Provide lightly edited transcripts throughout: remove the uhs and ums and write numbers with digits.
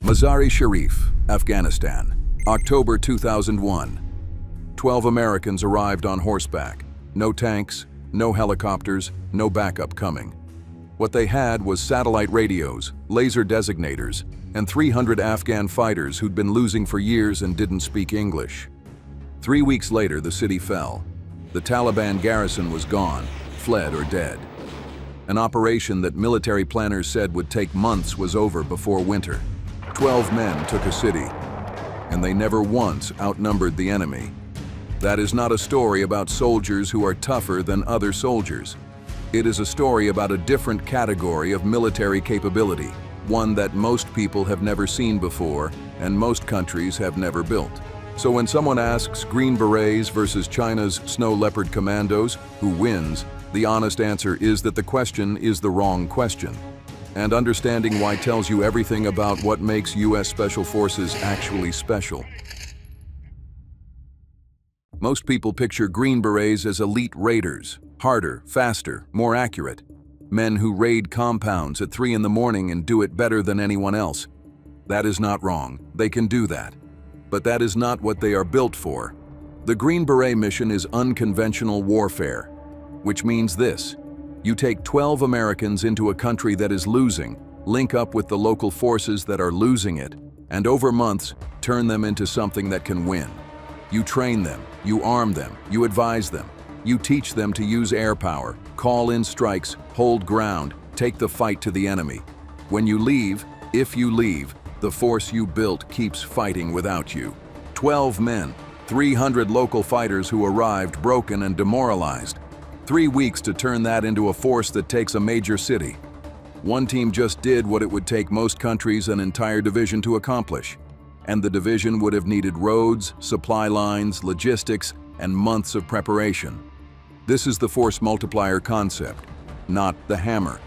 Mazar-i-Sharif, Afghanistan, October 2001. 12 Americans arrived on horseback. No tanks, no helicopters, no backup coming. What they had was satellite radios, laser designators, and 300 Afghan fighters who'd been losing for years and didn't speak English. 3 weeks later, the city fell. The Taliban garrison was gone, fled or dead. An operation that military planners said would take months was over before winter. 12 men took a city, and they never once outnumbered the enemy. That is not a story about soldiers who are tougher than other soldiers. It is a story about a different category of military capability, one that most people have never seen before and most countries have never built. So when someone asks Green Berets versus China's Snow Leopard Commandos, who wins, the honest answer is that the question is the wrong question. And understanding why tells you everything about what makes U.S. Special Forces actually special. Most people picture Green Berets as elite raiders, harder, faster, more accurate. Men who raid compounds at 3 in the morning and do it better than anyone else. That is not wrong. They can do that. But that is not what they are built for. The Green Beret mission is unconventional warfare, which means this. You take 12 Americans into a country that is losing, link up with the local forces that are losing it, and over months, turn them into something that can win. You train them, you arm them, you advise them, you teach them to use air power, call in strikes, hold ground, take the fight to the enemy. When you leave, if you leave, the force you built keeps fighting without you. 12 men, 300 local fighters who arrived broken and demoralized. 3 weeks to turn that into a force that takes a major city. One team just did what it would take most countries an entire division to accomplish. And the division would have needed roads, supply lines, logistics, and months of preparation. This is the force multiplier concept, not the hammer.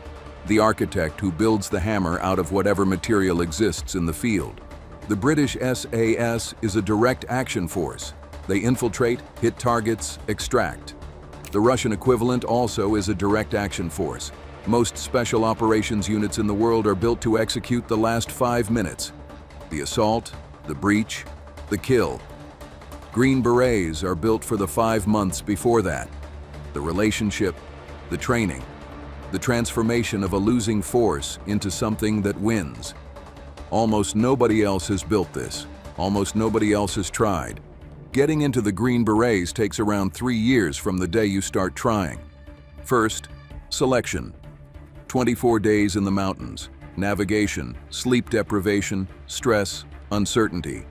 The architect who builds the hammer out of whatever material exists in the field. The British SAS is a direct action force. They infiltrate, hit targets, extract. The Russian equivalent also is a direct action force. Most special operations units in the world are built to execute the last 5 minutes. The assault, the breach, the kill. Green Berets are built for the 5 months before that. The relationship, the training, the transformation of a losing force into something that wins. Almost nobody else has built this. Almost nobody else has tried. Getting into the Green Berets takes around 3 years from the day you start trying. First, selection. 24 days in the mountains. Navigation, sleep deprivation, stress, uncertainty.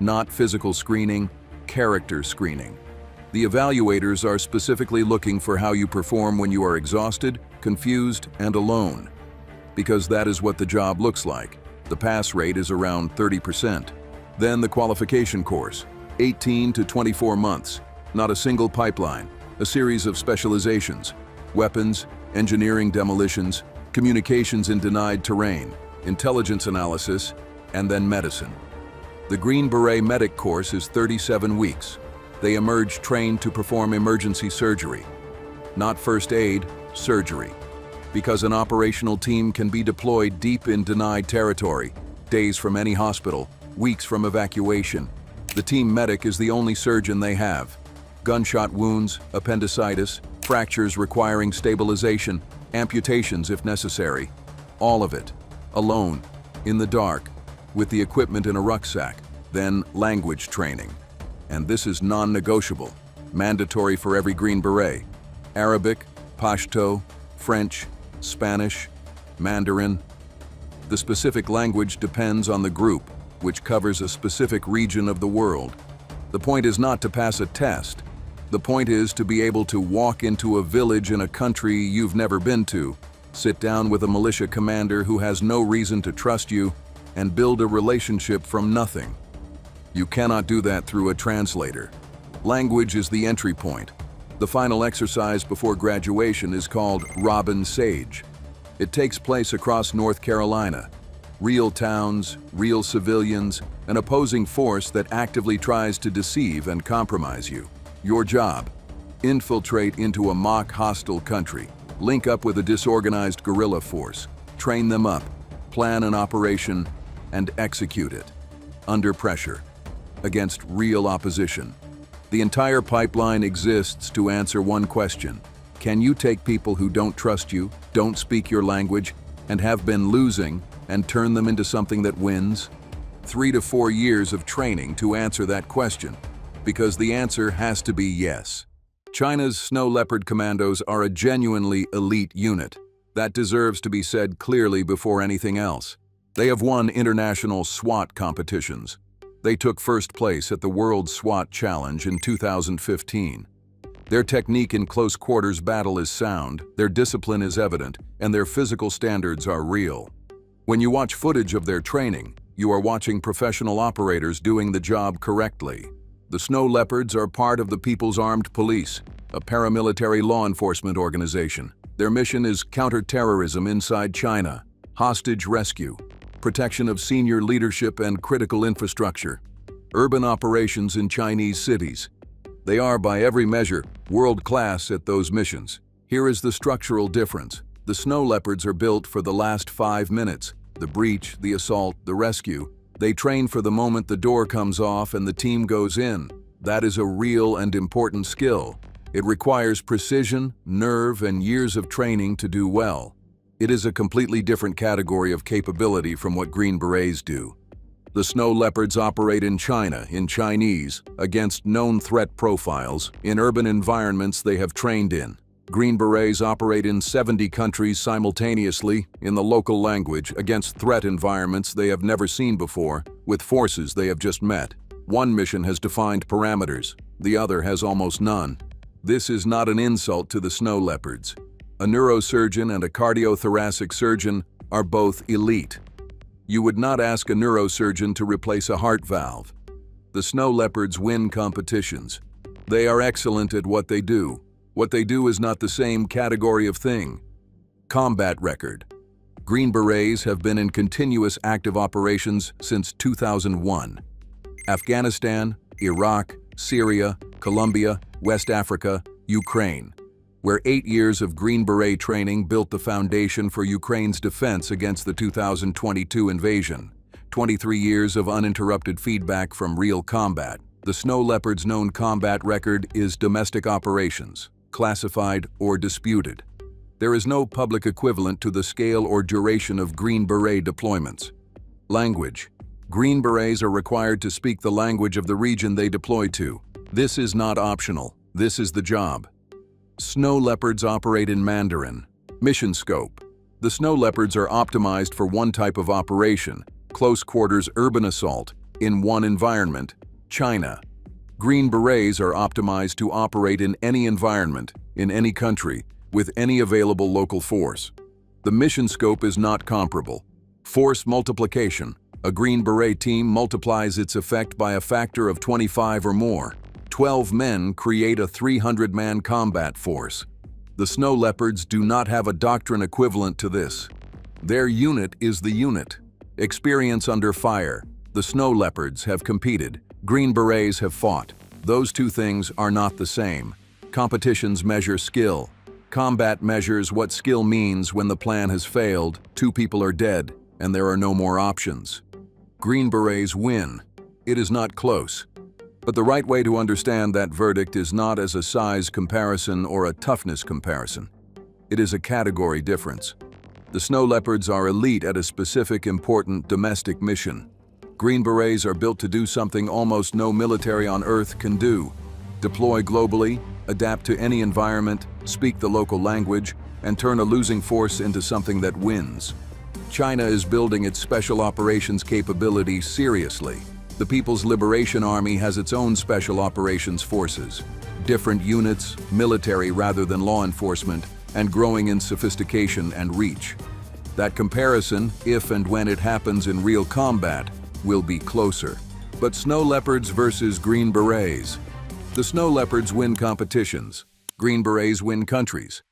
Not physical screening, character screening. The evaluators are specifically looking for how you perform when you are exhausted, confused, and alone. Because that is what the job looks like. The pass rate is around 30%. Then the qualification course, 18 to 24 months. Not a single pipeline, a series of specializations. Weapons, engineering demolitions, communications in denied terrain, intelligence analysis, and then medicine. The Green Beret medic course is 37 weeks. They emerge trained to perform emergency surgery. Not first aid, surgery. Because an operational team can be deployed deep in denied territory, days from any hospital, weeks from evacuation. The team medic is the only surgeon they have. Gunshot wounds, appendicitis, fractures requiring stabilization, amputations if necessary. All of it. Alone, in the dark, with the equipment in a rucksack. Then language training. And this is non-negotiable, mandatory for every Green Beret. Arabic, Pashto, French, Spanish, Mandarin. The specific language depends on the group, which covers a specific region of the world. The point is not to pass a test. The point is to be able to walk into a village in a country you've never been to, sit down with a militia commander who has no reason to trust you, and build a relationship from nothing. You cannot do that through a translator. Language is the entry point. The final exercise before graduation is called Robin Sage. It takes place across North Carolina. Real towns, real civilians, an opposing force that actively tries to deceive and compromise you. Your job: infiltrate into a mock hostile country, link up with a disorganized guerrilla force, train them up, plan an operation, and execute it. Under pressure. Against real opposition. The entire pipeline exists to answer one question. Can you take people who don't trust you, don't speak your language, and have been losing, and turn them into something that wins? 3 to 4 years of training to answer that question, because the answer has to be yes. China's Snow Leopard Commandos are a genuinely elite unit. That deserves to be said clearly before anything else. They have won international SWAT competitions. They took first place at the World SWAT Challenge in 2015. Their technique in close quarters battle is sound, their discipline is evident, and their physical standards are real. When you watch footage of their training, you are watching professional operators doing the job correctly. The Snow Leopards are part of the People's Armed Police, a paramilitary law enforcement organization. Their mission is counter-terrorism inside China, hostage rescue, protection of senior leadership and critical infrastructure, urban operations in Chinese cities. They are, by every measure, world-class at those missions. Here is the structural difference. The Snow Leopards are built for the last 5 minutes. The breach, the assault, the rescue. They train for the moment the door comes off and the team goes in. That is a real and important skill. It requires precision, nerve, and years of training to do well. It is a completely different category of capability from what Green Berets do. The Snow Leopards operate in China, in Chinese, against known threat profiles, in urban environments they have trained in. Green Berets operate in 70 countries simultaneously, in the local language, against threat environments they have never seen before, with forces they have just met. One mission has defined parameters, the other has almost none. This is not an insult to the Snow Leopards. A neurosurgeon and a cardiothoracic surgeon are both elite. You would not ask a neurosurgeon to replace a heart valve. The Snow Leopards win competitions. They are excellent at what they do. What they do is not the same category of thing. Combat record. Green Berets have been in continuous active operations since 2001. Afghanistan, Iraq, Syria, Colombia, West Africa, Ukraine, where 8 years of Green Beret training built the foundation for Ukraine's defense against the 2022 invasion. 23 years of uninterrupted feedback from real combat. The Snow Leopard's known combat record is domestic operations, classified or disputed. There is no public equivalent to the scale or duration of Green Beret deployments. Language. Green Berets are required to speak the language of the region they deploy to. This is not optional. This is the job. Snow Leopards operate in Mandarin. Mission scope. The Snow Leopards are optimized for one type of operation, close quarters urban assault, in one environment, China. Green Berets are optimized to operate in any environment, in any country, with any available local force. The mission scope is not comparable. Force multiplication. A Green Beret team multiplies its effect by a factor of 25 or more. 12 men create a 300-man combat force. The Snow Leopards do not have a doctrine equivalent to this. Their unit is the unit. Experience under fire. The Snow Leopards have competed. Green Berets have fought. Those two things are not the same. Competitions measure skill. Combat measures what skill means when the plan has failed, 2 people are dead, and there are no more options. Green Berets win. It is not close. But the right way to understand that verdict is not as a size comparison or a toughness comparison. It is a category difference. The Snow Leopards are elite at a specific important domestic mission. Green Berets are built to do something almost no military on Earth can do. Deploy globally, adapt to any environment, speak the local language, and turn a losing force into something that wins. China is building its special operations capability seriously. The People's Liberation Army has its own special operations forces. Different units, military rather than law enforcement, and growing in sophistication and reach. That comparison, if and when it happens in real combat, will be closer. But Snow Leopards versus Green Berets. The Snow Leopards win competitions. Green Berets win countries.